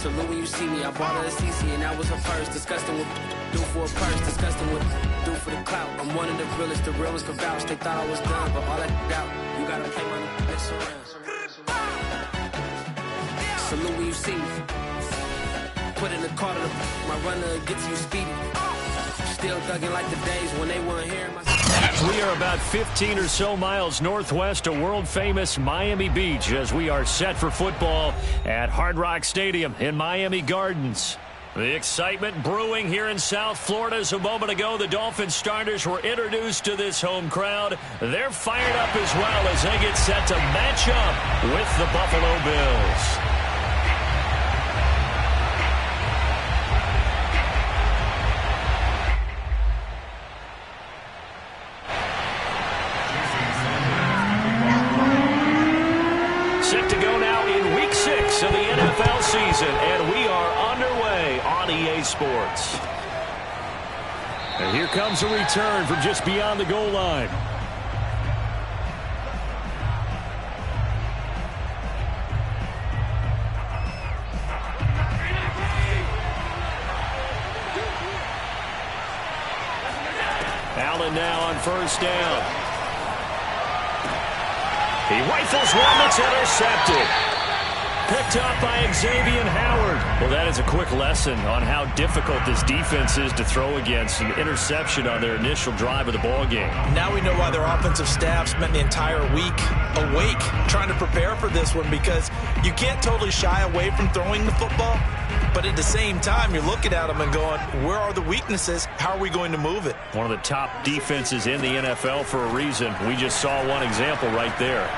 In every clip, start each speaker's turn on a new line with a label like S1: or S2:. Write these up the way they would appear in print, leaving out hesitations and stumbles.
S1: Salute when you see me. I bought her a CC and that was her first. Disgusting what do for a purse. Disgusting what do for the clout. I'm one of the realest. The realest can vouch. They thought I was done, but all that out. You gotta play my next around. Salute when you see me. Put in the car to my runner gets you speedy. Still thugging like the days when they weren't here.
S2: We are about 15 or so miles northwest of world-famous Miami Beach as we are set for football at Hard Rock Stadium in Miami Gardens. The excitement brewing here in South Florida. As a moment ago, the Dolphins starters were introduced to this home crowd. They're fired up as well as they get set to match up with the Buffalo Bills. Set to go now in Week 6 of the NFL season, and we are underway on EA Sports. And here comes a return from just beyond the goal line. Allen now on first down. He rifles one that's intercepted. Picked up by Xavier Howard. Well, that is a quick lesson on how difficult this defense is to throw against. An interception on their initial drive of the ball game.
S3: Now we know why their offensive staff spent the entire week awake trying to prepare for this one, because you can't totally shy away from throwing the football, but at the same time you're looking at them and going, where are the weaknesses? How are we going to move it?
S2: One of the top defenses in the NFL for a reason. We just saw one example right there.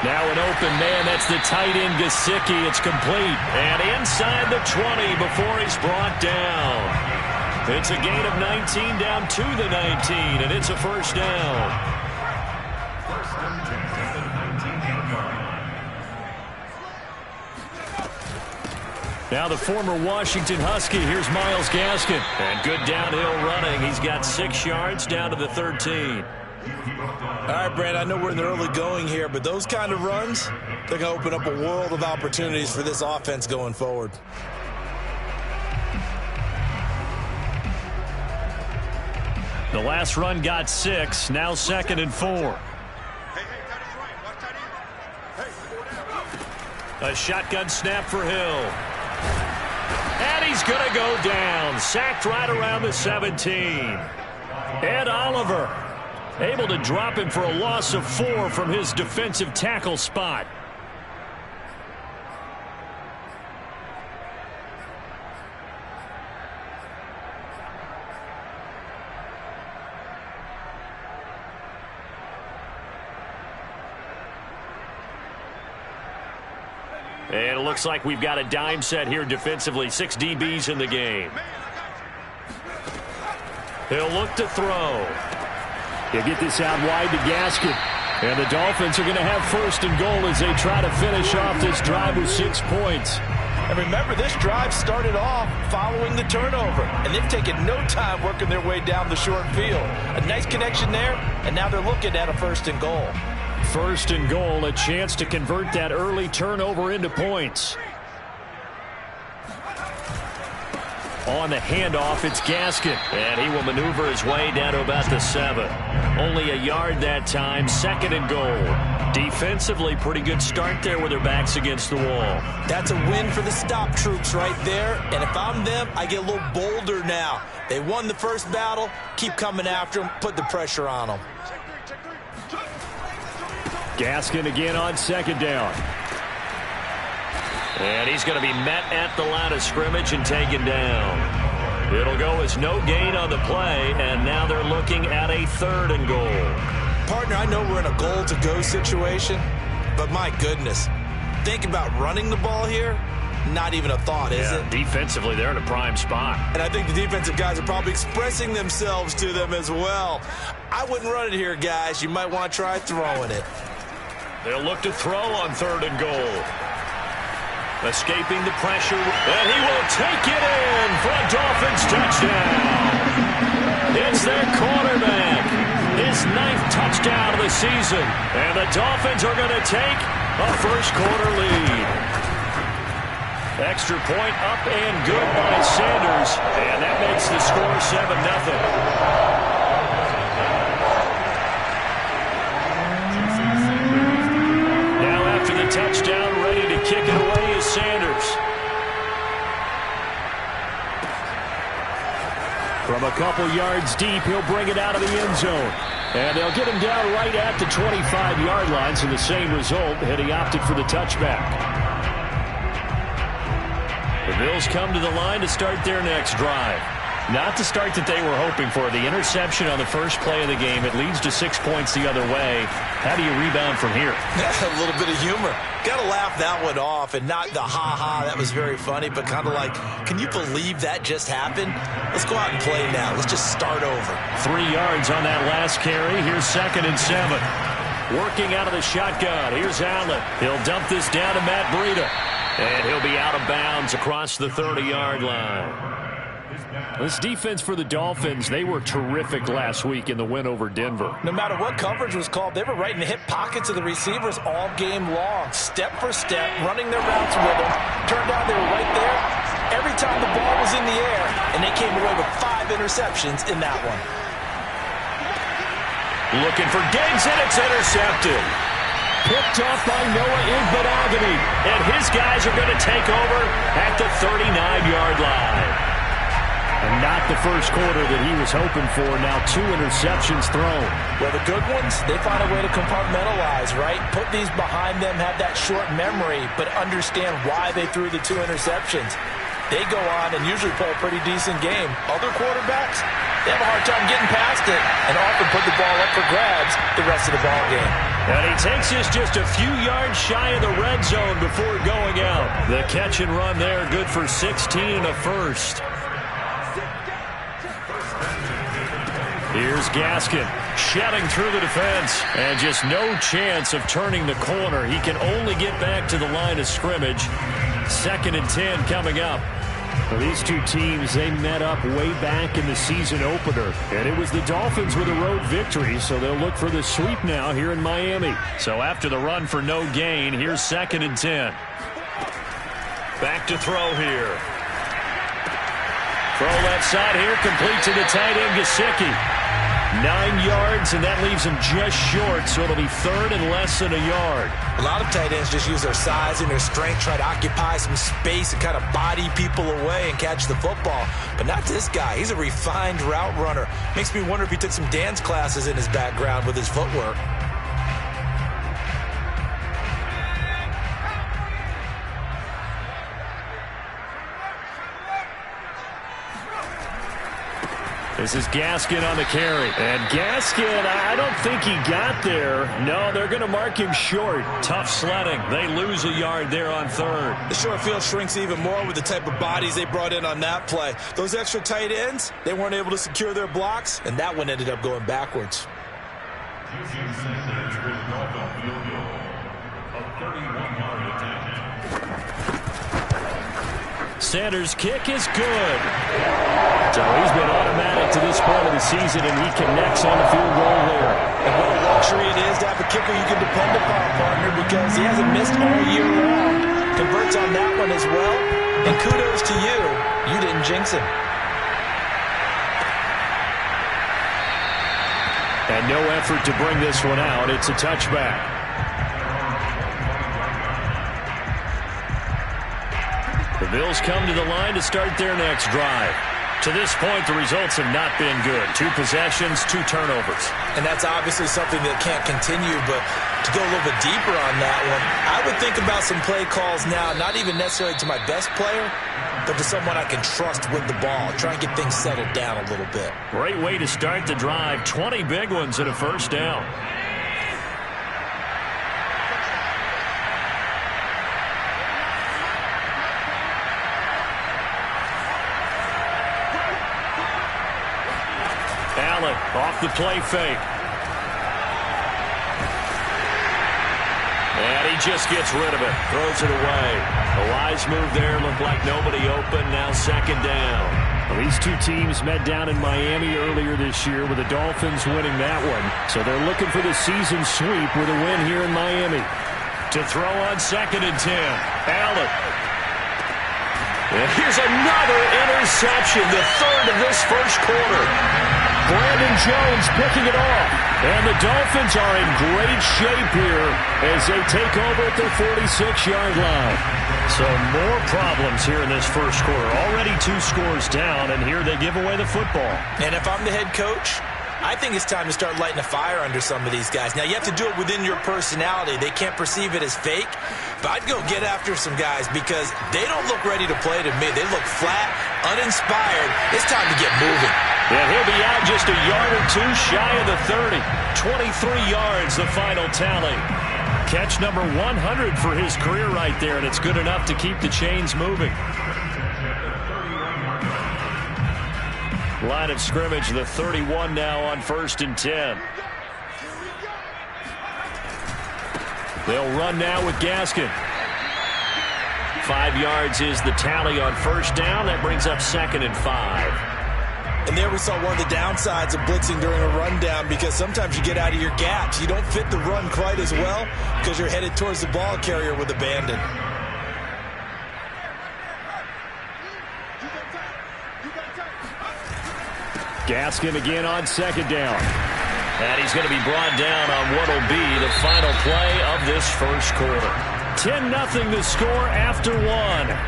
S2: Now an open man, that's the tight end Gesicki. It's complete. And inside the 20 before he's brought down. It's a gain of 19 down to the 19, and it's a first down. Now the former Washington Husky. Here's Myles Gaskin. And good downhill running. He's got 6 yards down to the 13.
S3: All right, Brad, I know we're in the early going here, but those kind of runs, they're going to open up a world of opportunities for this offense going forward.
S2: The last run got 6, now 2nd and 4. A shotgun snap for Hill. And he's going to go down. Sacked right around the 17. Ed Oliver able to drop him for a loss of 4 from his defensive tackle spot. And it looks like we've got a dime set here defensively. 6 DBs in the game. He'll look to throw. He'll get this out wide to Gaskin. And the Dolphins are going to have first and goal as they try to finish off this drive with 6 points.
S3: And remember, this drive started off following the turnover, and they've taken no time working their way down the short field. A nice connection there, and now they're looking at a first and goal.
S2: First and goal, a chance to convert that early turnover into points. On the handoff, it's Gaskin. And he will maneuver his way down to about the 7. Only a yard that time, 2nd and goal. Defensively, pretty good start there with their backs against the wall.
S3: That's a win for the stop troops right there. And if I'm them, I get a little bolder now. They won the first battle. Keep coming after them. Put the pressure on them.
S2: Gaskin again on 2nd down. And he's going to be met at the line of scrimmage and taken down. It'll go as no gain on the play, and now they're looking at a 3rd and goal.
S3: Partner, I know we're in a goal-to-go situation, but my goodness, think about running the ball here. Not even a thought, is it?
S2: Defensively, they're in a prime spot.
S3: And I think the defensive guys are probably expressing themselves to them as well. I wouldn't run it here, guys. You might want to try throwing it.
S2: They'll look to throw on 3rd and goal. Escaping the pressure, and he will take it in for a Dolphins touchdown. It's their quarterback. His 9th touchdown of the season. And the Dolphins are going to take a first quarter lead. Extra point up and good by Sanders. And that makes the score 7-0. Now after the touchdown, ready to kick it away is Sanders. From a couple yards deep, he'll bring it out of the end zone. And they'll get him down right at the 25-yard line, so the same result, and he opted for the touchback. The Bills come to the line to start their next drive. Not the start that they were hoping for. The interception on the first play of the game, it leads to 6 points the other way. How do you rebound from here?
S3: A little bit of humor. Got to laugh that one off, and not the ha-ha, that was very funny, but kind of like, can you believe that just happened? Let's go out and play now. Let's just start over.
S2: 3 yards on that last carry. Here's 2nd and 7. Working out of the shotgun. Here's Allen. He'll dump this down to Matt Breida. And he'll be out of bounds across the 30-yard line. This defense for the Dolphins, they were terrific last week in the win over Denver.
S3: No matter what coverage was called, they were right in the hip pockets of the receivers all game long, step for step, running their routes with them. Turned out they were right there every time the ball was in the air, and they came away with 5 interceptions in that one.
S2: Looking for Diggs, and it's intercepted. Picked off by Noah Igbinoghene, and his guys are going to take over at the 39-yard line. And not the first quarter that he was hoping for. Now 2 interceptions thrown.
S3: Well, the good ones, they find a way to compartmentalize, right? Put these behind them, have that short memory, but understand why they threw the 2 interceptions. They go on and usually play a pretty decent game. Other quarterbacks, they have a hard time getting past it and often put the ball up for grabs the rest of the ball game.
S2: And he takes us just a few yards shy of the red zone before going out. The catch and run there, good for 16 and a first. Here's Gaskin, shedding through the defense, and just no chance of turning the corner. He can only get back to the line of scrimmage. 2nd and 10 coming up. Well, these two teams, they met up way back in the season opener, and it was the Dolphins with a road victory, so they'll look for the sweep now here in Miami. So after the run for no gain, here's 2nd and 10. Back to throw here. Throw left side here, complete to the tight end, Gesicki. 9 yards, and that leaves him just short, so it'll be 3rd and less than a yard.
S3: A lot of tight ends just use their size and their strength, try to occupy some space and kind of body people away and catch the football. But not this guy. He's a refined route runner. Makes me wonder if he took some dance classes in his background with his footwork.
S2: This is Gaskin on the carry. And Gaskin, I don't think he got there. No, they're going to mark him short. Tough sledding. They lose a yard there on 3rd.
S3: The short field shrinks even more with the type of bodies they brought in on that play. Those extra tight ends, they weren't able to secure their blocks, and that one ended up going backwards.
S2: Sanders' kick is good. So he's been automatic to this point of the season, and he connects on the field goal there.
S3: And what a luxury it is to have a kicker you can depend upon, partner, because he hasn't missed all year long. Converts on that one as well. And kudos to you. You didn't jinx him.
S2: And no effort to bring this one out. It's a touchback. The Bills come to the line to start their next drive. To this point, the results have not been good. 2 possessions, 2 turnovers.
S3: And that's obviously something that can't continue, but to go a little bit deeper on that one, I would think about some play calls now, not even necessarily to my best player, but to someone I can trust with the ball. Try and get things settled down a little bit.
S2: Great way to start the drive. 20 big ones and a first down. Allen off the play fake. And he just gets rid of it. Throws it away. A wise move there. Looked like nobody open. Now 2nd down. Well, these two teams met down in Miami earlier this year with the Dolphins winning that one. So they're looking for the season sweep with a win here in Miami. To throw on 2nd and 10. Allen. And here's another interception, the third of this first quarter. Brandon Jones picking it off. And the Dolphins are in great shape here as they take over at their 46-yard line. So more problems here in this first quarter. Already 2 scores down, and here they give away the football.
S3: And if I'm the head coach, I think it's time to start lighting a fire under some of these guys. Now, you have to do it within your personality. They can't perceive it as fake. But I'd go get after some guys because they don't look ready to play to me. They look flat, uninspired. It's time to get moving.
S2: Yeah, he'll be out just a yard or 2 shy of the 30. 23 yards, the final tally. Catch number 100 for his career right there, and it's good enough to keep the chains moving. Line of scrimmage, the 31 now on 1st and 10. They'll run now with Gaskin. 5 yards is the tally on 1st down. That brings up 2nd and 5.
S3: And there we saw one of the downsides of blitzing during a rundown because sometimes you get out of your gaps. You don't fit the run quite as well because you're headed towards the ball carrier with abandon.
S2: Gaskin again on 2nd down. And he's going to be brought down on what will be the final play of this first quarter. 10-0 the score after 1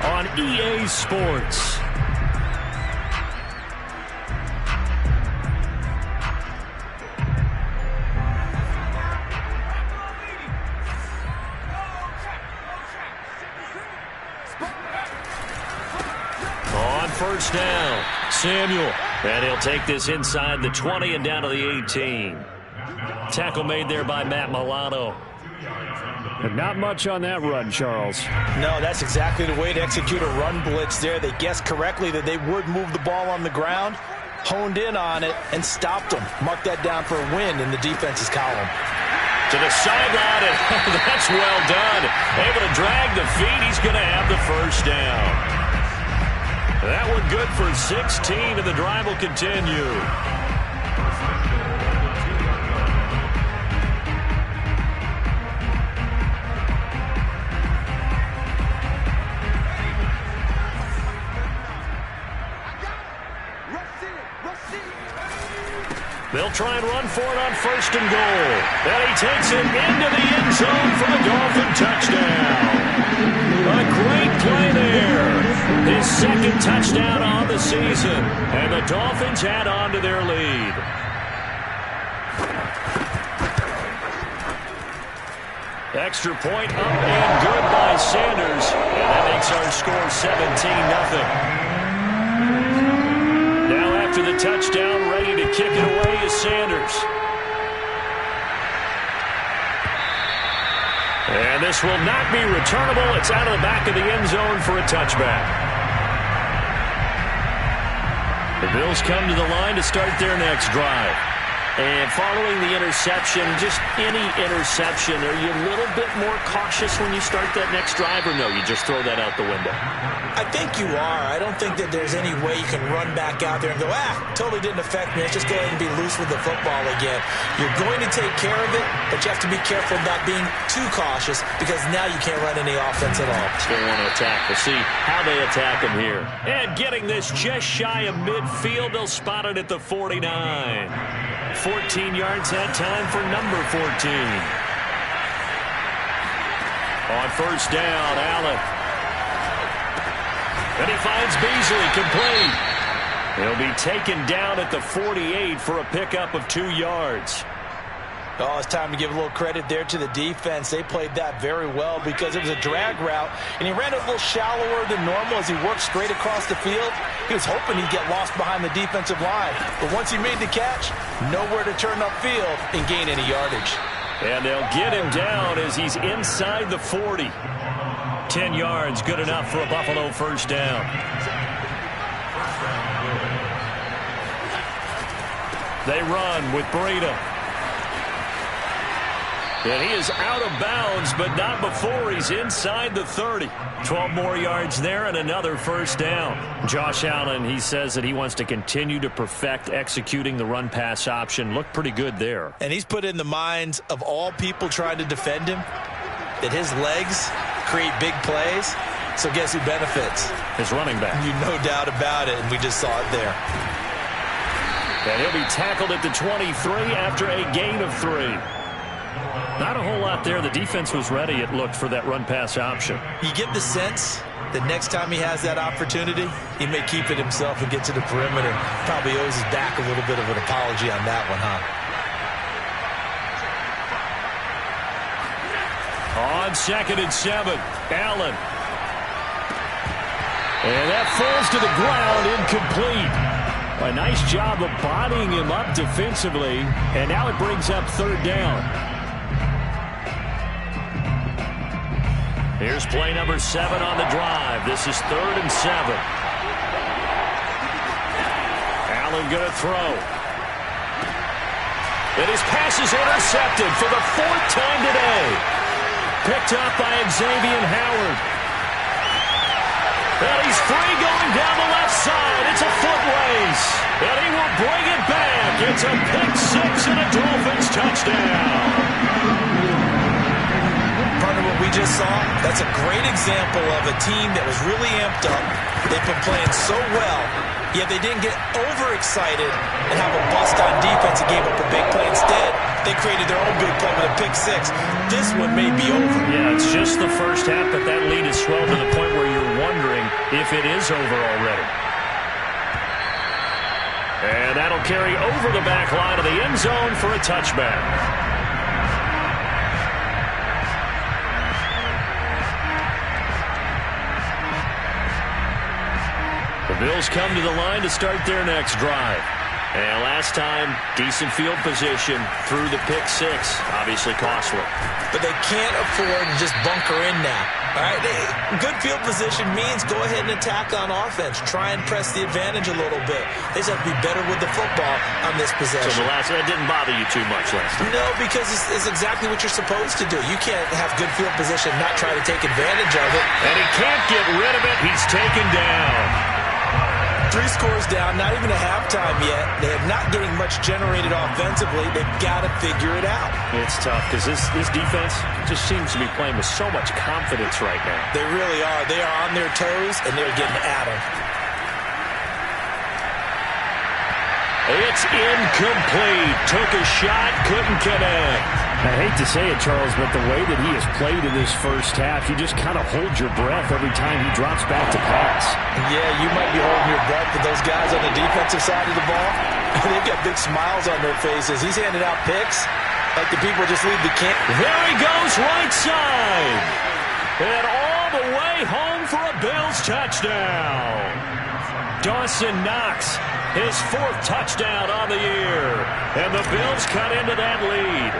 S2: on EA Sports. On 1st down, Samuel. And he'll take this inside the 20 and down to the 18. Tackle made there by Matt Milano. And not much on that run, Charles.
S3: No, that's exactly the way to execute a run blitz there. They guessed correctly that they would move the ball on the ground, honed in on it, and stopped them. Mark that down for a win in the defense's column.
S2: To the sideline, and that's well done. Able to drag the feet. He's going to have the 1st down. That one good for 16, and the drive will continue. They'll try and run for it on 1st and goal. And he takes it into the end zone for the Dolphin touchdown. A great play there. His 2nd touchdown on the season. And the Dolphins add on to their lead. Extra point up and good by Sanders. And that makes our score 17-0. Now after the touchdown, ready to kick it away is Sanders. And this will not be returnable. It's out of the back of the end zone for a touchback. The Bills come to the line to start their next drive. And following the interception, just any interception, are you a little bit more cautious when you start that next drive, or no, you just throw that out the window?
S3: I think you are. I don't think that there's any way you can run back out there and go, totally didn't affect me. Let's just go ahead and be loose with the football again. You're going to take care of it, but you have to be careful about being too cautious because now you can't run any offense at all.
S2: Still want to attack. We'll see how they attack him here. And getting this just shy of midfield, they'll spot it at the 49. 14 yards that time for number 14. On 1st down, Allen. And he finds Beasley complete. He'll be taken down at the 48 for a pickup of 2 yards.
S3: Oh, it's time to give a little credit there to the defense. They played that very well because it was a drag route, and he ran it a little shallower than normal as he worked straight across the field. He was hoping he'd get lost behind the defensive line, but once he made the catch, nowhere to turn upfield and gain any yardage.
S2: And they'll get him down as he's inside the 40. 10 yards, good enough for a Buffalo 1st down. They run with Breida. And he is out of bounds, but not before he's inside the 30. 12 more yards there and another 1st down. Josh Allen, he says that he wants to continue to perfect executing the run-pass option. Looked pretty good there.
S3: And he's put in the minds of all people trying to defend him that his legs create big plays. So guess who benefits?
S2: His running back.
S3: No doubt about it, and we just saw it there.
S2: And he'll be tackled at the 23 after a gain of 3. Not a whole lot there. The defense was ready, it looked, for that run-pass option.
S3: You get the sense that next time he has that opportunity, he may keep it himself and get to the perimeter. Probably owes his back a little bit of an apology on that one, huh?
S2: On 2nd and 7, Allen. And that falls to the ground, incomplete. A nice job of bodying him up defensively, and now it brings up 3rd down. Here's play number 7 on the drive. This is 3rd and 7. Allen going to throw. And his pass is intercepted for the 4th time today. Picked up by Xavier Howard. And he's free going down the left side. It's a foot race. And he will bring it back. It's a pick 6 and a Dolphins touchdown.
S3: Partner, what we just saw, that's a great example of a team that was really amped up. They've been playing so well, yet they didn't get overexcited and have a bust on defense and gave up a big play. Instead, they created their own big play with a pick 6. This one may be over.
S2: Yeah, it's just the first half, but that lead has swelled to the point where you're wondering if it is over already. And that'll carry over the back line of the end zone for a touchback. The Bills come to the line to start their next drive. And last time, decent field position through the pick 6. Obviously costly.
S3: But they can't afford to just bunker in now. All right, good field position means go ahead and attack on offense. Try and press the advantage a little bit. They just have to be better with the football on this possession.
S2: So that didn't bother you too much last time?
S3: No, because it's exactly what you're supposed to do. You can't have good field position and not try to take advantage of it.
S2: And he can't get rid of it. He's taken down.
S3: 3 scores down, not even a halftime yet. They are not getting much generated offensively. They've got to figure it out.
S2: It's tough because this defense just seems to be playing with so much confidence right now.
S3: They really are. They are on their toes, and they're getting at them.
S2: It's incomplete. Took a shot, couldn't connect.
S4: I hate to say it, Charles, but the way that he has played in this first half, you just kind of hold your breath every time he drops back to pass.
S3: Yeah, you might be holding your breath, but those guys on the defensive side of the ball, they've got big smiles on their faces. He's handing out picks like the people just leave the camp.
S2: There he goes, right side. And all the way home for a Bills touchdown. Dawson Knox, his 4th touchdown on the year. And the Bills cut into that lead.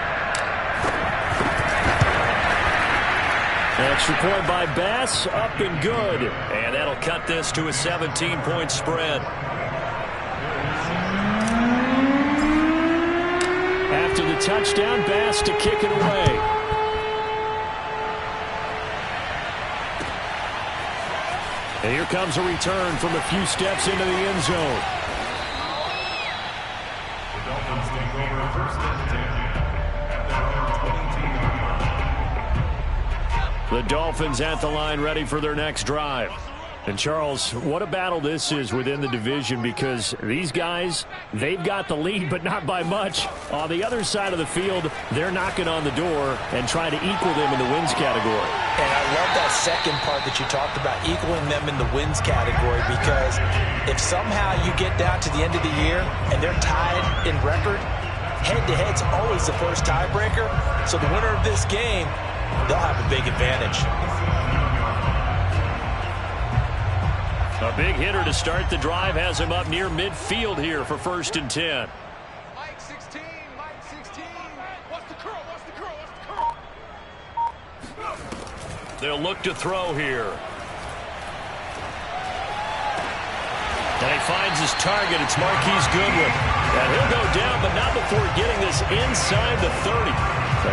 S2: Extra point by Bass, up and good. And that'll cut this to a 17-point spread. After the touchdown, Bass to kick it away. And here comes a return from a few steps into the end zone.
S5: The Dolphins take over 1st and 10.
S2: The Dolphins at the line ready for their next drive. And, Charles, what a battle this is within the division because these guys, they've got the lead, but not by much. On the other side of the field, they're knocking on the door and trying to equal them in the wins category.
S3: And I love that second part that you talked about, equaling them in the wins category, because if somehow you get down to the end of the year and they're tied in record, head-to-head's always the first tiebreaker. So the winner of this game, they'll have a big advantage.
S2: A big hitter to start the drive has him up near midfield here for 1st and 10.
S5: Mike 16, Mike 16. What's the curl? What's the curl? What's the curl?
S2: They'll look to throw here. And he finds his target. It's Marquise Goodwin. And he'll go down, but not before getting this inside the 30.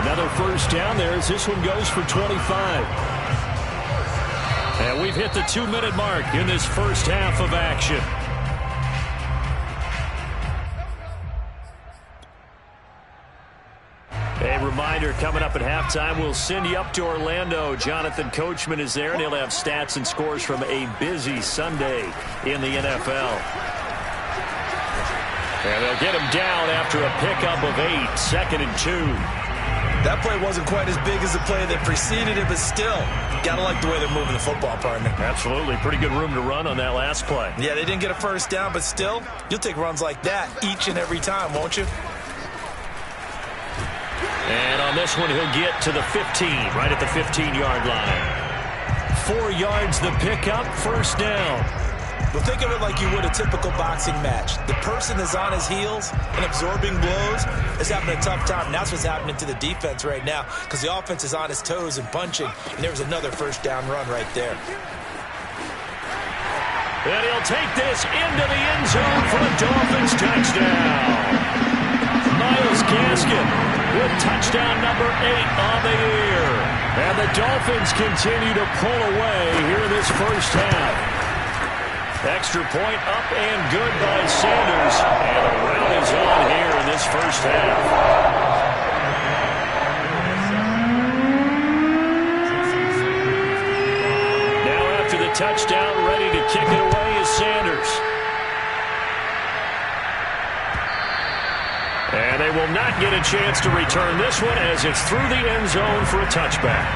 S2: Another 1st down there as this one goes for 25. And we've hit the 2-minute mark in this first half of action. A reminder reminder, coming up at halftime, we'll send you up to Orlando. Jonathan Coachman is there, and he'll have stats and scores from a busy Sunday in the NFL. And they'll get him down after a pickup of 8, 2nd and 2.
S3: That play wasn't quite as big as the play that preceded it, but still, got to like the way they're moving the football, partner.
S2: Absolutely. Pretty good room to run on that last play.
S3: Yeah, they didn't get a first down, but still, you'll take runs like that each and every time, won't you?
S2: And on this one, he'll get to the 15, right at the 15-yard line. 4 yards the pickup, first down.
S3: Well, think of it like you would a typical boxing match. The person is on his heels and absorbing blows is having a tough time. And that's what's happening to the defense right now because the offense is on his toes and punching, and there's another first down run right there.
S2: And he'll take this into the end zone for a Dolphins touchdown. Myles Gaskin with touchdown number 8 on the year. And the Dolphins continue to pull away here in this first half. Extra point up and good by Sanders. And the rout is on here in this first half. Now after the touchdown, ready to kick it away is Sanders. And they will not get a chance to return this one as it's through the end zone for a touchback.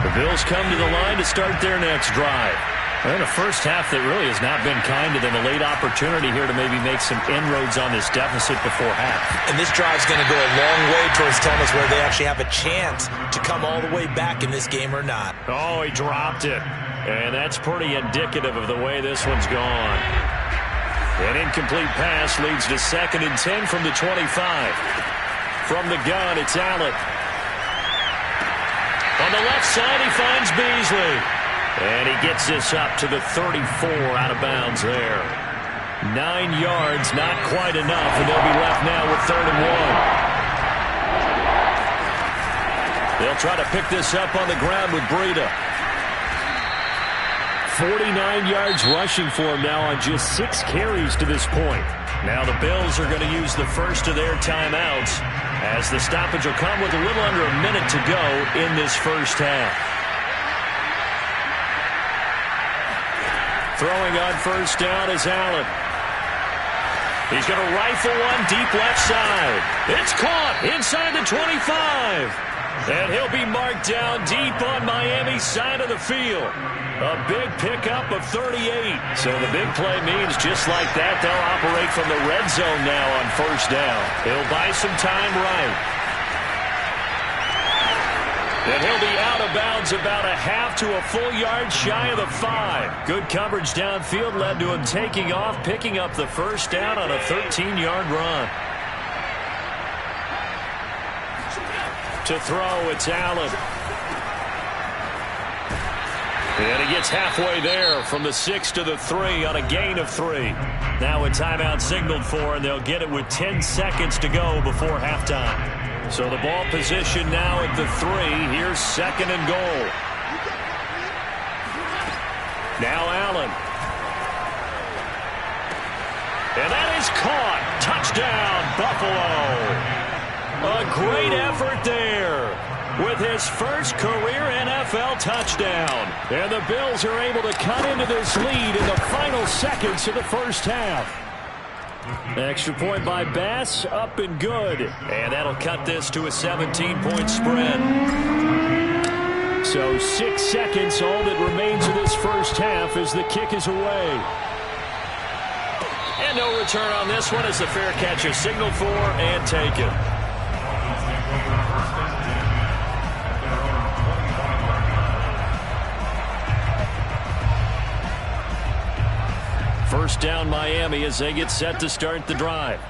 S2: The Bills come to the line to start their next drive. And a first half that really has not been kind to them. A late opportunity here to maybe make some inroads on this deficit before half.
S3: And this drive's going to go a long way towards telling us whether they actually have a chance to come all the way back in this game or not.
S2: Oh, he dropped it. And that's pretty indicative of the way this one's gone. An incomplete pass leads to 2nd and 10 from the 25. From the gun, it's Allen. On the left side, he finds Beasley. And he gets this up to the 34 out of bounds there. 9 yards, not quite enough, and they'll be left now with 3rd and 1. They'll try to pick this up on the ground with Breida. 49 yards rushing for him now on just 6 carries to this point. Now the Bills are going to use the first of their timeouts as the stoppage will come with a little under a minute to go in this first half. Throwing on first down is Allen. He's going to rifle one deep left side. It's caught inside the 25. And he'll be marked down deep on Miami's side of the field. A big pickup of 38. So the big play means just like that, they'll operate from the red zone now on first down. He'll buy some time right. And he'll be out of bounds about a half to a full yard shy of the 5. Good coverage downfield led to him taking off, picking up the first down on a 13-yard run. To throw, it's Allen. And he gets halfway there from the 6 to the 3 on a gain of 3. Now a timeout signaled for, and they'll get it with 10 seconds to go before halftime. So the ball position now at the 3. Here's 2nd and goal. Now Allen. And that is caught. Touchdown, Buffalo. A great effort there with his first career NFL touchdown. And the Bills are able to cut into this lead in the final seconds of the first half. Extra point by Bass, up and good. And that'll cut this to a 17-point spread. So 6 seconds, all that remains of this first half as the kick is away. And no return on this one as the fair catch is signaled for and taken. First down Miami as they get set to start the drive.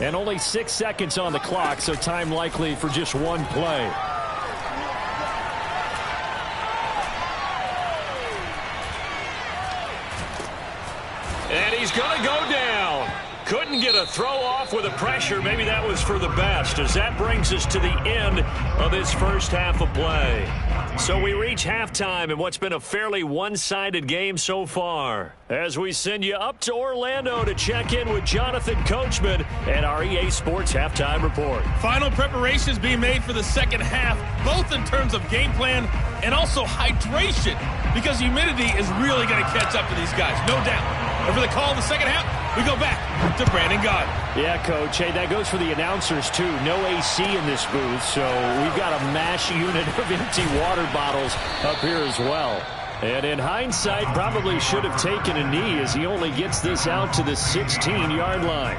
S2: And only 6 seconds on the clock, so time likely for just one play. And he's going to go down. Couldn't get a throw off with the pressure. Maybe that was for the best as that brings us to the end of this first half of play. So we reach halftime in what's been a fairly one-sided game so far, as we send you up to Orlando to check in with Jonathan Coachman and our EA Sports Halftime Report.
S6: Final preparations being made for the second half, both in terms of game plan and also hydration, because humidity is really going to catch up to these guys, no doubt. And for the call of the second half, we go back to Brandon Gaudin.
S4: Yeah, Coach. Hey, that goes for the announcers, too. No AC in this booth, so we've got a mash unit of empty water bottles up here as well. And in hindsight, probably should have taken a knee as he only gets this out to the 16-yard line.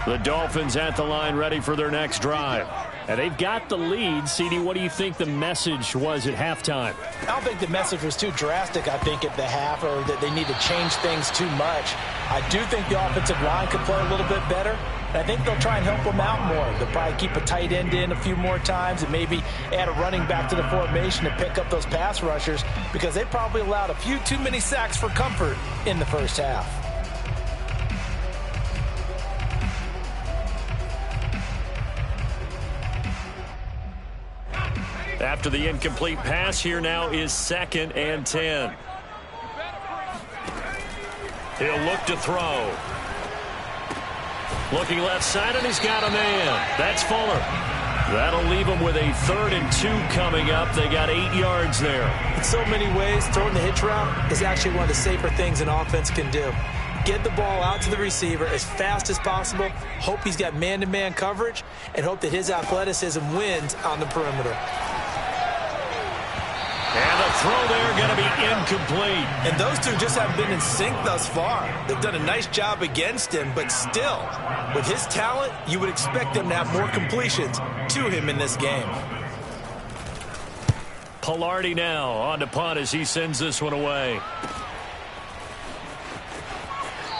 S4: The Dolphins at the line ready for their next drive. And they've got the lead. CD, what do you think the message was at halftime?
S3: I don't think the message was too drastic, I think, at the half, or that they need to change things too much. I do think the offensive line could play a little bit better. And I think they'll try and help them out more. They'll probably keep a tight end in a few more times and maybe add a running back to the formation and pick up those pass rushers, because they probably allowed a few too many sacks for comfort in the first half.
S2: After the incomplete pass, here now is 2nd and 10. He'll look to throw. Looking left side, and he's got a man. That's Fuller. That'll leave him with a 3rd and 2 coming up. They got 8 yards there.
S3: In so many ways, throwing the hitch route is actually one of the safer things an offense can do. Get the ball out to the receiver as fast as possible, hope he's got man-to-man coverage, and hope that his athleticism wins on the perimeter.
S2: And the throw there going to be incomplete.
S3: And those two just haven't been in sync thus far. They've done a nice job against him, but still, with his talent, you would expect them to have more completions to him in this game.
S2: Palardy now on to punt as he sends this one away.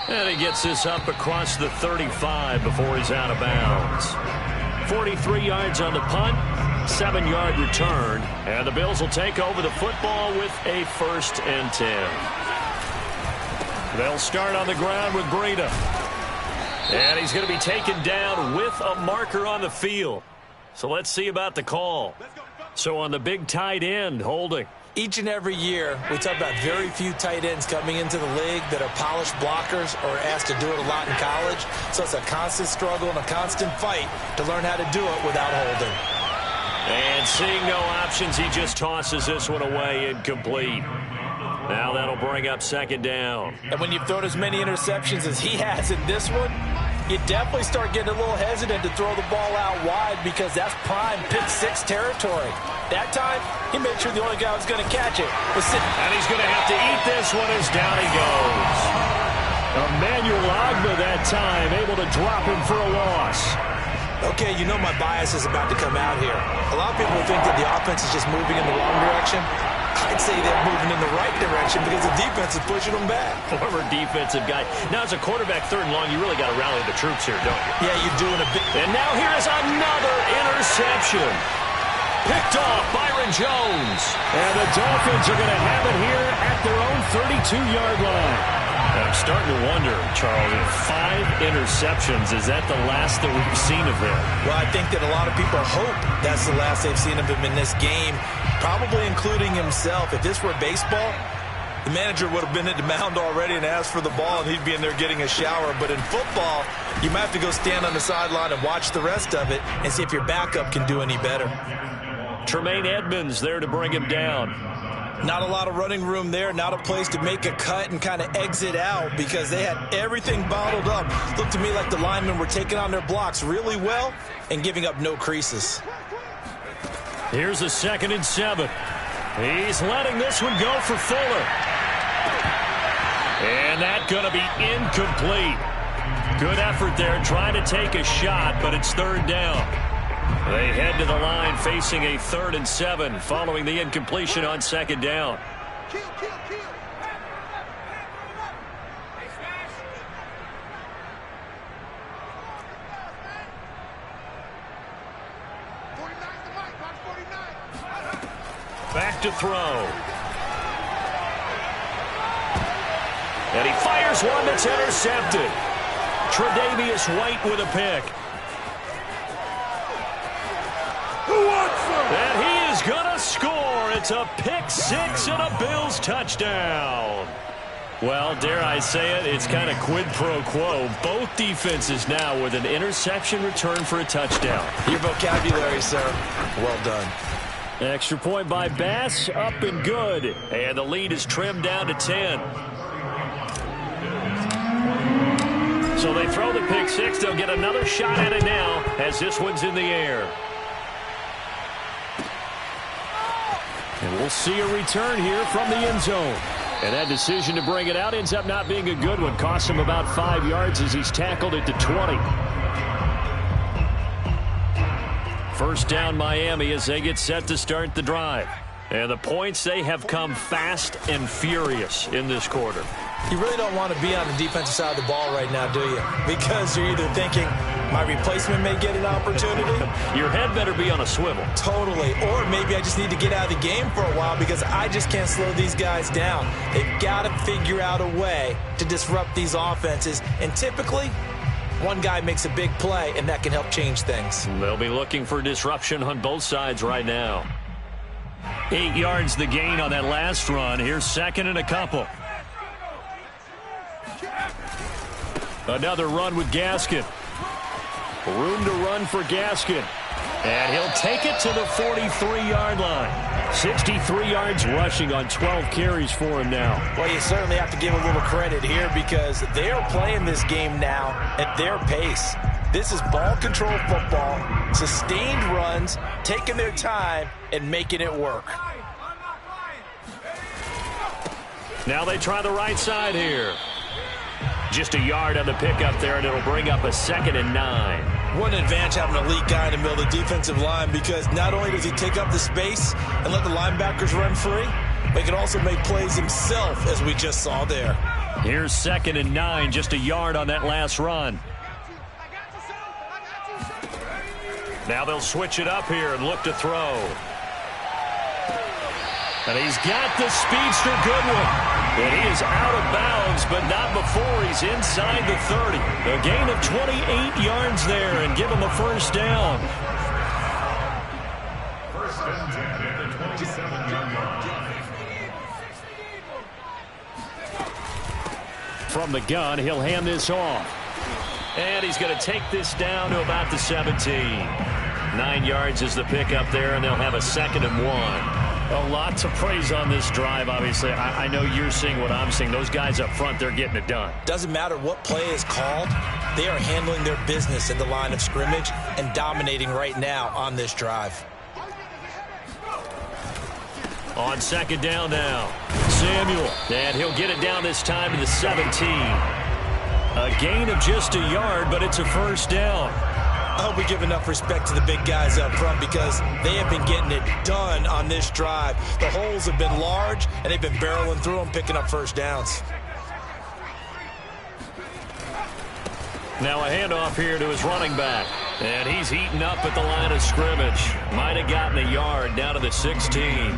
S2: And he gets this up across the 35 before he's out of bounds. 43 yards on the punt. 7-yard return, and the Bills will take over the football with a 1st and 10. They'll start on the ground with Breida. And he's going to be taken down with a marker on the field. So let's see about the call. So on the big tight end, holding.
S3: Each and every year, we talk about very few tight ends coming into the league that are polished blockers or asked to do it a lot in college. So it's a constant struggle and a constant fight to learn how to do it without holding.
S2: And seeing no options, he just tosses this one away, incomplete. Now that'll bring up 2nd down.
S3: And when you've thrown as many interceptions as he has in this one, you definitely start getting a little hesitant to throw the ball out wide, because that's prime pick-6 territory. That time, he made sure the only guy who was going to catch it was sitting.
S2: And he's going to have to eat this one as down he goes. Emmanuel Ogbah that time, able to drop him for a loss.
S3: Okay, you know my bias is about to come out here. A lot of people think that the offense is just moving in the wrong direction. I'd say they're moving in the right direction because the defense is pushing them back.
S2: Former defensive guy. Now, as a quarterback, 3rd and long, you really got to rally the troops here, don't you?
S3: Yeah, you're doing a bit.
S2: And now here is another interception. Picked off Byron Jones.
S4: And the Dolphins are going to have it here at their own 32-yard line.
S2: I'm starting to wonder, Charles, if 5 interceptions, is that the last that we've seen of him?
S3: Well, I think that a lot of people hope that's the last they've seen of him in this game, probably including himself. If this were baseball, the manager would have been at the mound already and asked for the ball, and he'd be in there getting a shower. But in football, you might have to go stand on the sideline and watch the rest of it and see if your backup can do any better.
S2: Tremaine Edmonds there to bring him down.
S3: Not a lot of running room there, not a place to make a cut and kind of exit out, because they had everything bottled up. Looked to me like the linemen were taking on their blocks really well and giving up no creases.
S2: Here's a 2nd and 7. He's letting this one go for Fuller. And that's going to be incomplete. Good effort there, trying to take a shot, but it's 3rd down. They head to the line facing a 3rd and 7 following the incompletion on 2nd down.
S5: Kill. 49.
S2: Back to throw. And he fires one that's intercepted. Tre'Davious White with a pick. It's a pick six and a Bills touchdown. Well, dare I say it, it's kind of quid pro quo. Both defenses now with an interception return for a touchdown.
S3: Your vocabulary, sir. Well done.
S2: Extra point by Bass, up and good. And the lead is trimmed down to 10. So they throw the pick six. They'll get another shot at it now as this one's in the air. And we'll see a return here from the end zone. And that decision to bring it out ends up not being a good one. Costs him about 5 yards as he's tackled at the 20. First down Miami as they get set to start the drive. And the points, they have come fast and furious in this quarter.
S3: You really don't want to be on the defensive side of the ball right now, do you? Because you're either thinking, my replacement may get an opportunity.
S2: Your head better be on a swivel.
S3: Totally. Or maybe I just need to get out of the game for a while because I just can't slow these guys down. They've got to figure out a way to disrupt these offenses. And typically, one guy makes a big play, and that can help change things.
S2: They'll be looking for disruption on both sides right now. 8 yards the gain on that last run. Here's second and a couple. Another run with Gaskin. Room to run for Gaskin. And he'll take it to the 43-yard line. 63 yards rushing on 12 carries for him now.
S3: Well, you certainly have to give a little credit here because they are playing this game now at their pace. This is ball control football, sustained runs, taking their time, and making it work.
S2: Now they try the right side here. Just a yard on the pickup there, and it'll bring up a 2nd and 9.
S3: What an advantage having an elite guy in the middle of the defensive line because not only does he take up the space and let the linebackers run free, but he can also make plays himself, as we just saw there.
S2: Here's 2nd and 9, just a yard on that last run. Now they'll switch it up here and look to throw. And he's got the speedster Goodwin. And he is out of bounds, but not before he's inside the 30. A gain of 28 yards there and give him a first down.
S5: First and 10 at the 27-yard line.
S2: From the gun, he'll hand this off. And he's going to take this down to about the 17. 9 yards is the pickup there, and they'll have a 2nd and 1. A lot to praise on this drive, obviously. I know you're seeing what I'm seeing. Those guys up front, they're getting it done.
S3: Doesn't matter what play is called. They are handling their business at the line of scrimmage and dominating right now on this drive.
S2: On 2nd down now, Samuel. And he'll get it down this time to the 17. A gain of just a yard, but it's a first down.
S3: I hope we give enough respect to the big guys up front because they have been getting it done on this drive. The holes have been large, and they've been barreling through them, picking up first downs.
S2: Now a handoff here to his running back. And he's eaten up at the line of scrimmage. Might have gotten a yard down to the 16.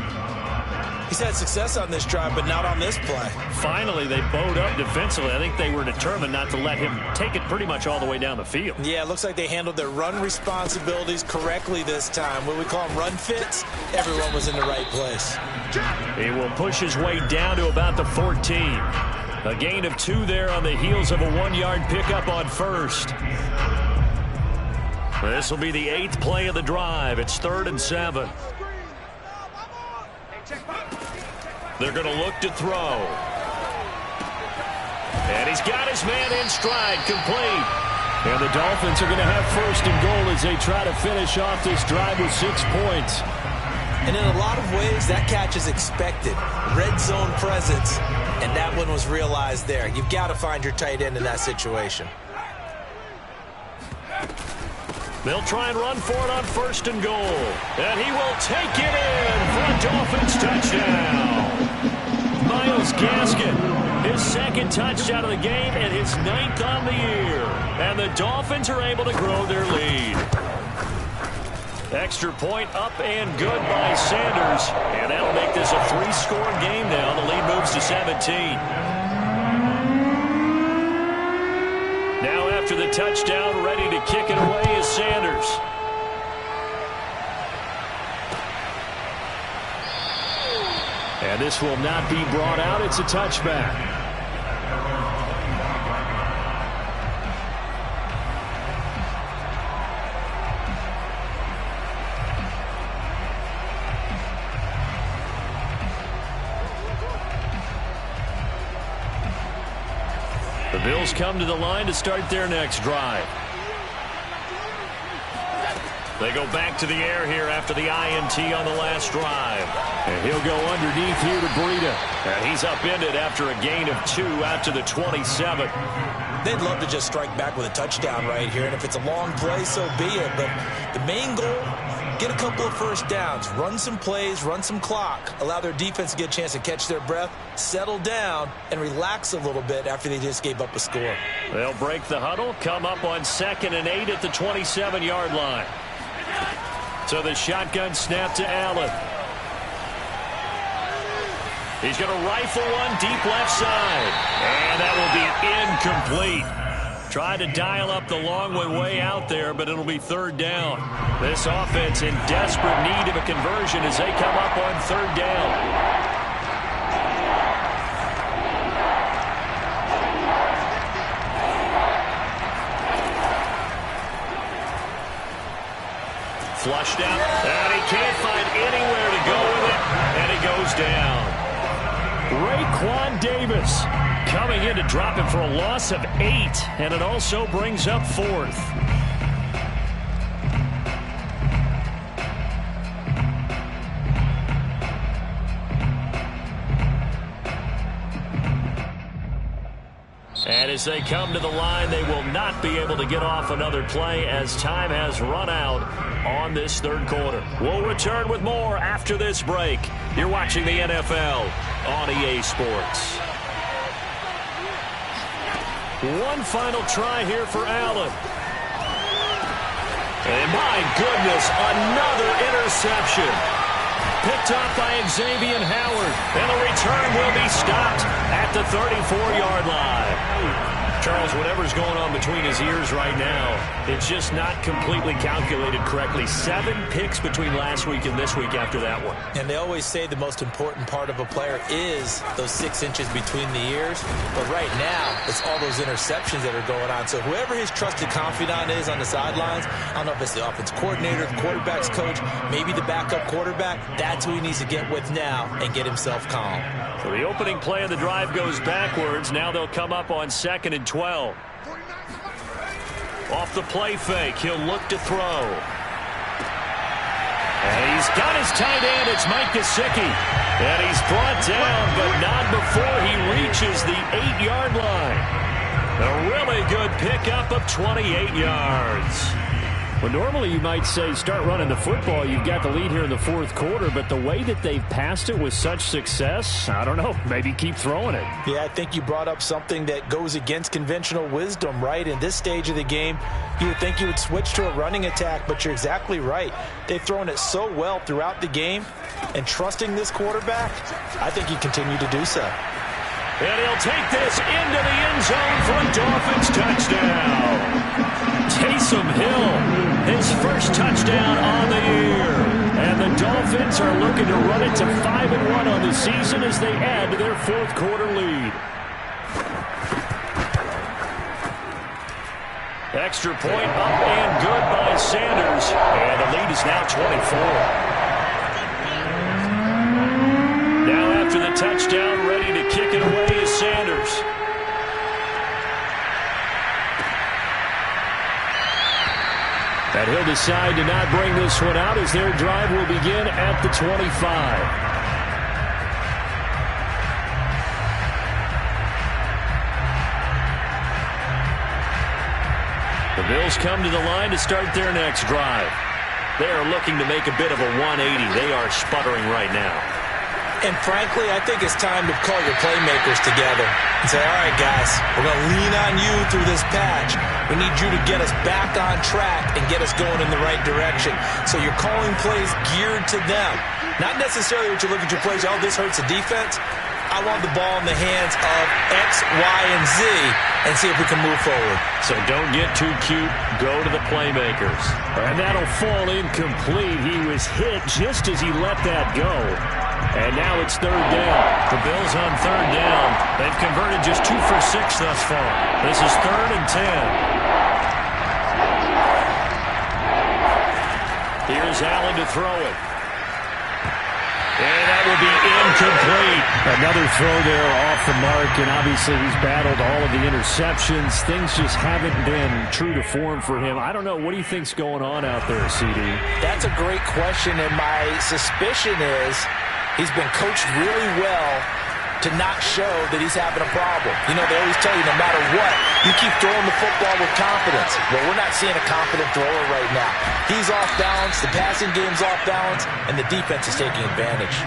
S3: He's had success on this drive, but not on this play.
S2: Finally, they bowed up defensively. I think they were determined not to let him take it pretty much all the way down the field.
S3: Yeah, it looks like they handled their run responsibilities correctly this time. What we call them run fits, everyone was in the right place.
S2: He will push his way down to about the 14. A gain of 2 there on the heels of a 1-yard pickup on first. This will be the 8th play of the drive. It's 3rd and 7. They're going to look to throw. And he's got his man in stride, complete. And the Dolphins are going to have 1st and goal as they try to finish off this drive with 6 points.
S3: And in a lot of ways, that catch is expected. Red zone presence, and that one was realized there. You've got to find your tight end in that situation.
S2: They'll try and run for it on 1st and goal. And he will take it in for a Dolphins touchdown. Myles Gaskin, his 2nd touchdown of the game and his 9th on the year. And the Dolphins are able to grow their lead. Extra point up and good by Sanders. And that'll make this a 3-score game now. The lead moves to 17. Now after the touchdown, ready to kick it away is Sanders.
S4: And this will not be brought out. It's a touchback. The Bills come to the line to start their next drive. They go back to the air here after the INT on the last drive. And he'll go underneath here to Breida. And he's upended after a gain of 2 out to the 27.
S3: They'd love to just strike back with a touchdown right here. And if it's a long play, so be it. But the main goal, get a couple of first downs, run some plays, run some clock, allow their defense to get a chance to catch their breath, settle down, and relax a little bit after they just gave up a score.
S4: They'll break the huddle, come up on 2nd and 8 at the 27-yard line. So the shotgun snap to Allen. He's going to rifle one deep left side. And that will be incomplete. Tried to dial up the long one way out there, but it'll be 3rd down. This offense in desperate need of a conversion as they come up on 3rd down. Flushed out, and he can't find anywhere to go with it, and he goes down. Raekwon Davis coming in to drop him for a loss of 8, and it also brings up 4th. And as they come to the line, they will not be able to get off another play as time has run out on this 3rd quarter. We'll return with more after this break. You're watching the NFL on EA Sports. One final try here for Allen. And my goodness, another interception. Picked off by Xavier Howard. And the return will be stopped at the 34-yard line. Charles, whatever's going on between his ears right now, it's just not completely calculated correctly. 7 picks between last week and this week after that one.
S3: And they always say the most important part of a player is those 6 inches between the ears. But right now, it's all those interceptions that are going on. So whoever his trusted confidant is on the sidelines, I don't know if it's the offense coordinator, the quarterback's coach, maybe the backup quarterback, that's who he needs to get with now and get himself calm.
S4: So the opening play of the drive goes backwards. Now they'll come up on 2nd and 12. Off the play fake, he'll look to throw. And he's got his tight end. It's Mike Gesicki. And he's brought down, but not before he reaches the 8-yard line. A really good pickup of 28 yards. Well, normally you might say start running the football. You've got the lead here in the 4th quarter, but the way that they've passed it with such success, I don't know, maybe keep throwing it.
S3: Yeah, I think you brought up something that goes against conventional wisdom, right? In this stage of the game, you would think you would switch to a running attack, but you're exactly right. They've thrown it so well throughout the game, and trusting this quarterback, I think you continue to do so.
S4: And he'll take this into the end zone for a Dolphins touchdown. Taysom Hill, his first touchdown on the year. And the Dolphins are looking to run it to 5-1 on the season as they add to their 4th quarter lead. Extra point up and good by Sanders. And the lead is now 24. Now after the touchdown, ready to kick it away is Sanders. And he'll decide to not bring this one out as their drive will begin at the 25. The Bills come to the line to start their next drive. They are looking to make a bit of a 180. They are sputtering right now.
S3: And frankly, I think it's time to call your playmakers together and say, all right, guys, we're going to lean on you through this patch. We need you to get us back on track and get us going in the right direction. So you're calling plays geared to them. Not necessarily what you look at your plays, oh, this hurts the defense. I want the ball in the hands of X, Y, and Z and see if we can move forward.
S2: So don't get too cute. Go to the playmakers. And that'll fall incomplete. He was hit just as he let that go. And now it's third down. The Bills on third down. They've converted just 2 for 6 thus far. This is 3rd and 10. Here's Allen to throw it. And that will be incomplete.
S4: Another throw there off the mark, and obviously he's battled all of the interceptions. Things just haven't been true to form for him. I don't know. What do you think's going on out there, CD?
S3: That's a great question, and my suspicion is he's been coached really well to not show that he's having a problem. You know, they always tell you no matter what, you keep throwing the football with confidence. Well, we're not seeing a confident thrower right now. He's off balance, the passing game's off balance, and the defense is taking advantage.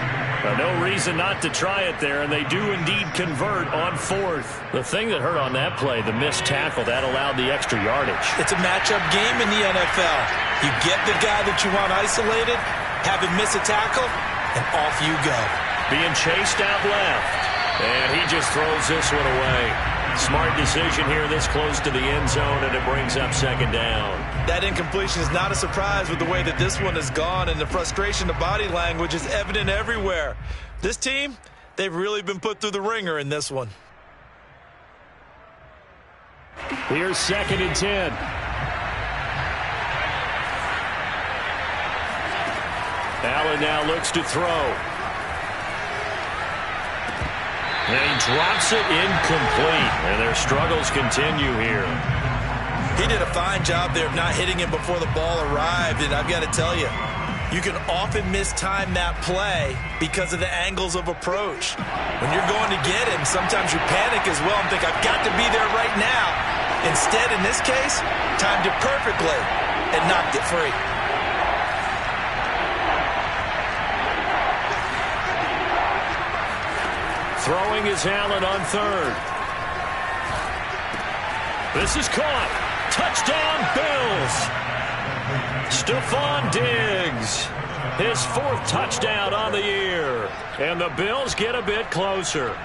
S2: Well, no reason not to try it there, and they do indeed convert on 4th. The thing that hurt on that play, the missed tackle, that allowed the extra yardage.
S3: It's a matchup game in the NFL. You get the guy that you want isolated, have him miss a tackle, and off you go.
S2: Being chased out left. And he just throws this one away. Smart decision here this close to the end zone, and it brings up 2nd down.
S3: That incompletion is not a surprise with the way that this one has gone, and the frustration of body language is evident everywhere. This team, they've really been put through the ringer in this one.
S2: Here's 2nd and 10. Allen now looks to throw. And he drops it incomplete. And their struggles continue here.
S3: He did a fine job there of not hitting him before the ball arrived. And I've got to tell you, you can often mistime that play because of the angles of approach. When you're going to get him, sometimes you panic as well and think, I've got to be there right now. Instead, in this case, timed it perfectly and knocked it free.
S2: Throwing is Allen on 3rd. This is caught. Touchdown, Bills. Stephon Diggs. His 4th touchdown on the year. And the Bills get a bit closer.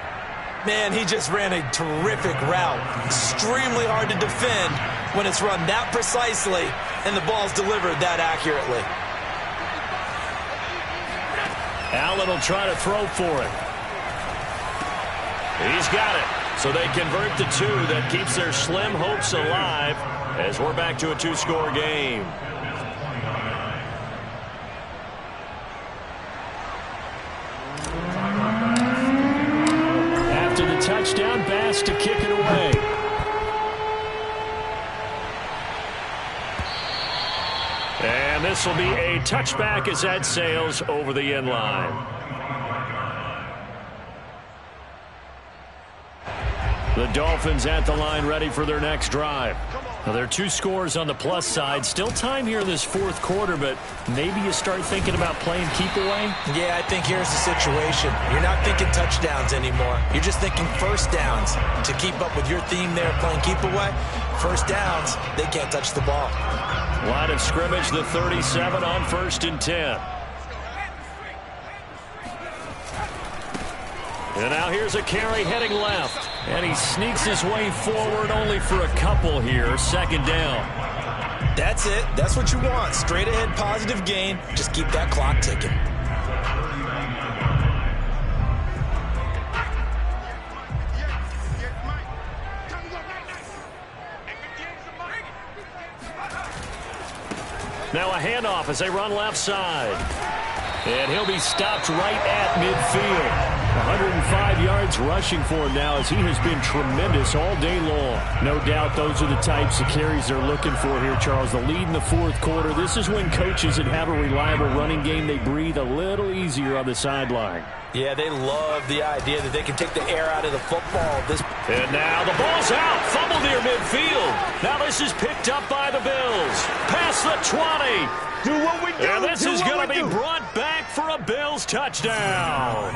S3: Man, he just ran a terrific route. Extremely hard to defend when it's run that precisely and the ball's delivered that accurately.
S2: Allen will try to throw for it. He's got it. So they convert to 2. That keeps their slim hopes alive as we're back to a 2-score game. After the touchdown, Bass to kick it away. And this will be a touchback as that sails over the end line. The Dolphins at the line ready for their next drive. Now, there are 2 scores on the plus side. Still time here in this 4th quarter, but maybe you start thinking about playing keep away?
S3: Yeah, I think here's the situation. You're not thinking touchdowns anymore. You're just thinking first downs. To keep up with your theme there of playing keep away, first downs, they can't touch the ball.
S2: Line of scrimmage, the 37 on 1st and 10. And now here's a carry heading left. And he sneaks his way forward only for a couple here. 2nd down.
S3: That's it. That's what you want. Straight ahead positive gain. Just keep that clock ticking.
S2: Now a handoff as they run left side. And he'll be stopped right at midfield. 105 yards rushing for him now as he has been tremendous all day long. No doubt those are the types of carries they're looking for here, Charles. The lead in the 4th quarter. This is when coaches that have a reliable running game, they breathe a little easier on the sideline.
S3: Yeah, they love the idea that they can take the air out of the football.
S2: And now the ball's out. Fumble near midfield. Now this is picked up by the Bills. Past the 20.
S5: Do what we do.
S2: And this is going to be brought back for a Bills touchdown.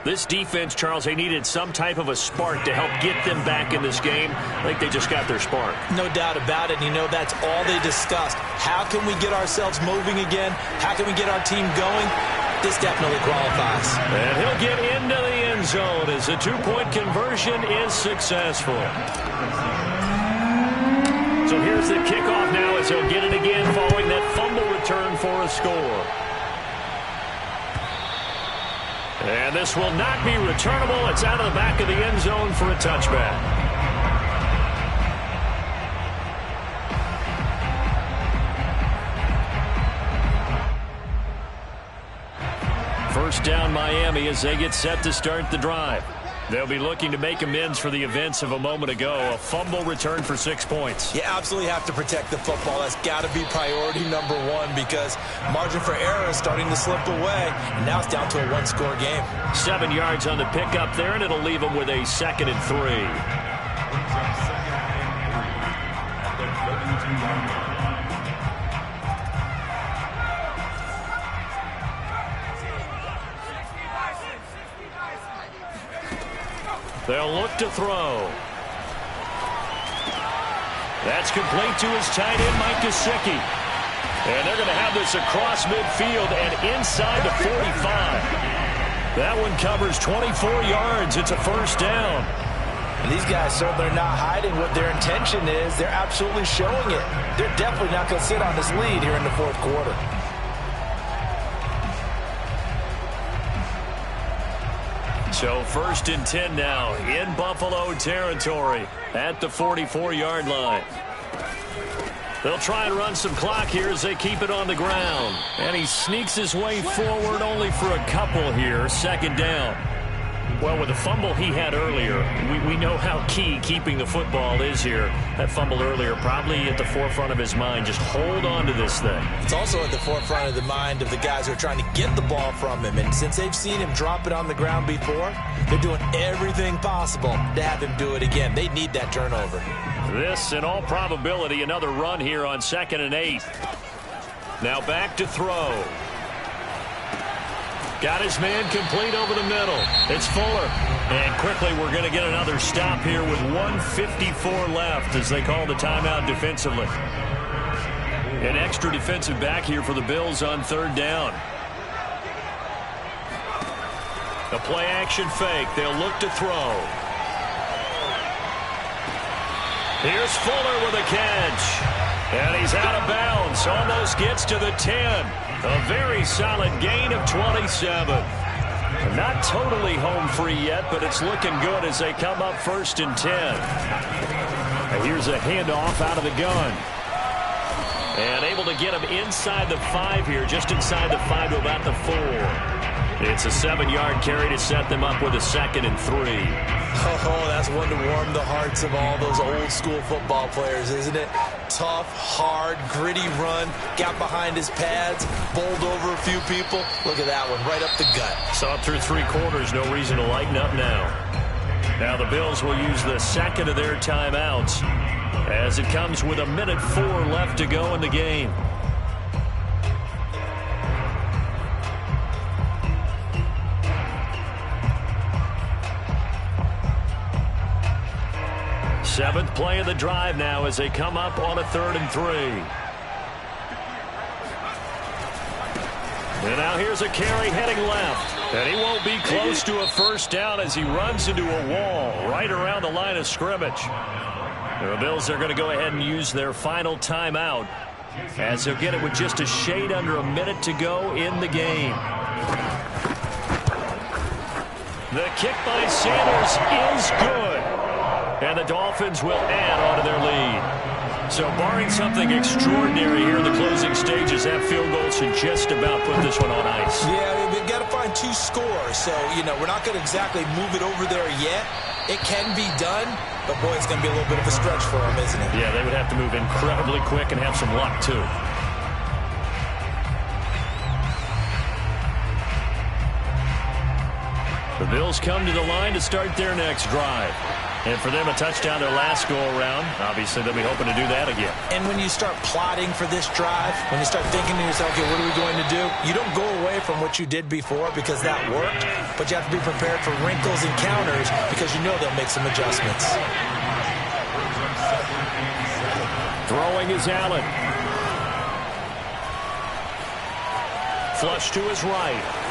S2: This defense, Charles, they needed some type of a spark to help get them back in this game. I think they just got their spark.
S3: No doubt about it. You know, that's all they discussed. How can we get ourselves moving again? How can we get our team going? This definitely qualifies.
S2: And he'll get into the end zone as the two-point conversion is successful. So here's the kickoff now as he'll get it again following that fumble return for a score. And this will not be returnable. It's out of the back of the end zone for a touchback. First down Miami as they get set to start the drive. They'll be looking to make amends for the events of a moment ago. A fumble return for 6 points.
S3: You absolutely have to protect the football. That's got to be priority number one because margin for error is starting to slip away. And now it's down to a one-score game.
S2: 7 yards on the pickup there, and it'll leave them with a 2nd and 3. They'll look to throw. That's complete to his tight end, Mike Gesicki. And they're going to have this across midfield and inside the 45. That one covers 24 yards. It's a first down.
S3: And these guys certainly are not hiding what their intention is. They're absolutely showing it. They're definitely not going to sit on this lead here in the fourth quarter.
S2: So 1st and 10 now in Buffalo territory at the 44-yard line. They'll try and run some clock here as they keep it on the ground. And he sneaks his way forward only for a couple here. 2nd down. Well, with the fumble he had earlier, we know how key keeping the football is here. That fumble earlier probably at the forefront of his mind. Just hold on to this thing.
S3: It's also at the forefront of the mind of the guys who are trying to get the ball from him. And since they've seen him drop it on the ground before, they're doing everything possible to have him do it again. They need that turnover.
S2: This, in all probability, another run here on 2nd and 8. Now back to throw. Got his man complete over the middle. It's Fuller. And quickly we're going to get another stop here with 1:54 left as they call the timeout defensively. An extra defensive back here for the Bills on 3rd down. A play-action fake. They'll look to throw. Here's Fuller with a catch. And he's out of bounds. Almost gets to the 10. A very solid gain of 27. Not totally home free yet, but it's looking good as they come up 1st and 10. And here's a handoff out of the gun. And able to get him inside the 5 here, just inside the 5 to about the 4. It's a 7-yard carry to set them up with a 2nd and 3.
S3: Oh, that's one to warm the hearts of all those old-school football players, isn't it? Tough, hard, gritty run. Got behind his pads, bowled over a few people. Look at that one, right up the gut.
S2: Saw it through 3 quarters. No reason to lighten up now. Now the Bills will use the 2nd of their timeouts as it comes with 1:04 left to go in the game. Seventh play of the drive now as they come up on a 3rd and 3. And now here's a carry heading left. And he won't be close to a first down as he runs into a wall right around the line of scrimmage. The Bills are going to go ahead and use their final timeout as they'll get it with just a shade under a minute to go in the game. The kick by Sanders is good. And the Dolphins will add on to their lead. So barring something extraordinary here in the closing stages, that field goal should just about put this one on ice.
S3: Yeah, they've got to find 2 scores. So, you know, we're not going to exactly move it over there yet. It can be done, but boy, it's going to be a little bit of a stretch for them, isn't it?
S2: Yeah, they would have to move incredibly quick and have some luck, too. The Bills come to the line to start their next drive. And for them, a touchdown their last go-around. Obviously, they'll be hoping to do that again.
S3: And when you start plotting for this drive, when you start thinking to yourself, okay, what are we going to do? You don't go away from what you did before because that worked, but you have to be prepared for wrinkles and counters because you know they'll make some adjustments.
S2: Throwing is Allen. Flush to his right.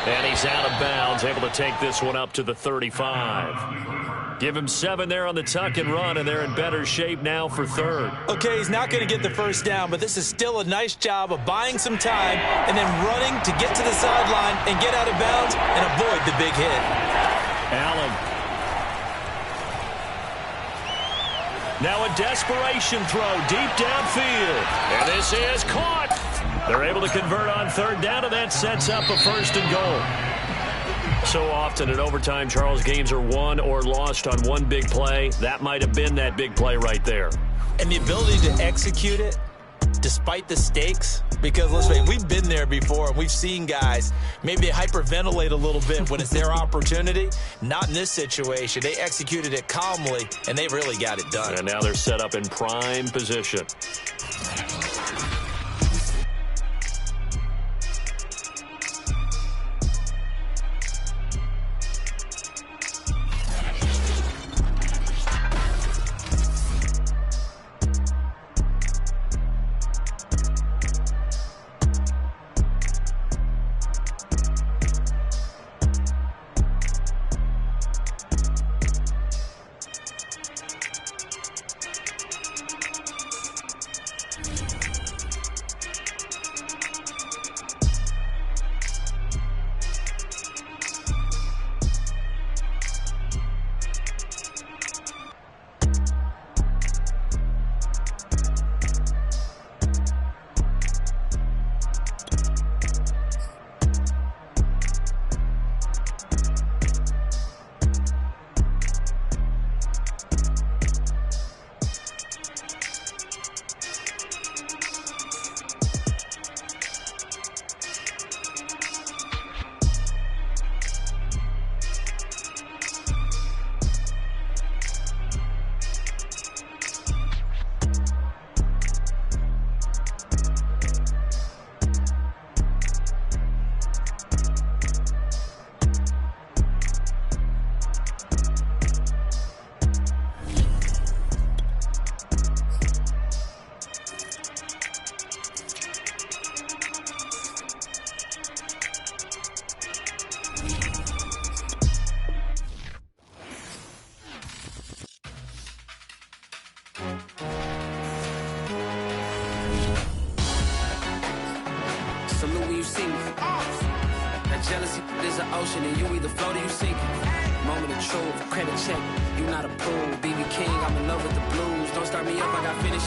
S2: And he's out of bounds, able to take this one up to the 35. Give him 7 there on the tuck and run, and they're in better shape now for third.
S3: Okay, he's not going to get the first down, but this is still a nice job of buying some time and then running to get to the sideline and get out of bounds and avoid the big hit.
S2: Allen. Now a desperation throw deep downfield. And this is caught. They're able to convert on third down, and that sets up a first and goal. So often in overtime, Charles, games are won or lost on one big play. That might have been that big play right there.
S3: And the ability to execute it despite the stakes, because let's face it, we've been there before and we've seen guys maybe hyperventilate a little bit when it's their opportunity. Not in this situation. They executed it calmly and they really got it done.
S2: And now they're set up in prime position.
S1: Salute when you see me. That jealousy is an ocean, and you either float or you sink it. Moment of truth, credit check. You not a fool, BB King. I'm in love with the blues. Don't start me up, I got finished.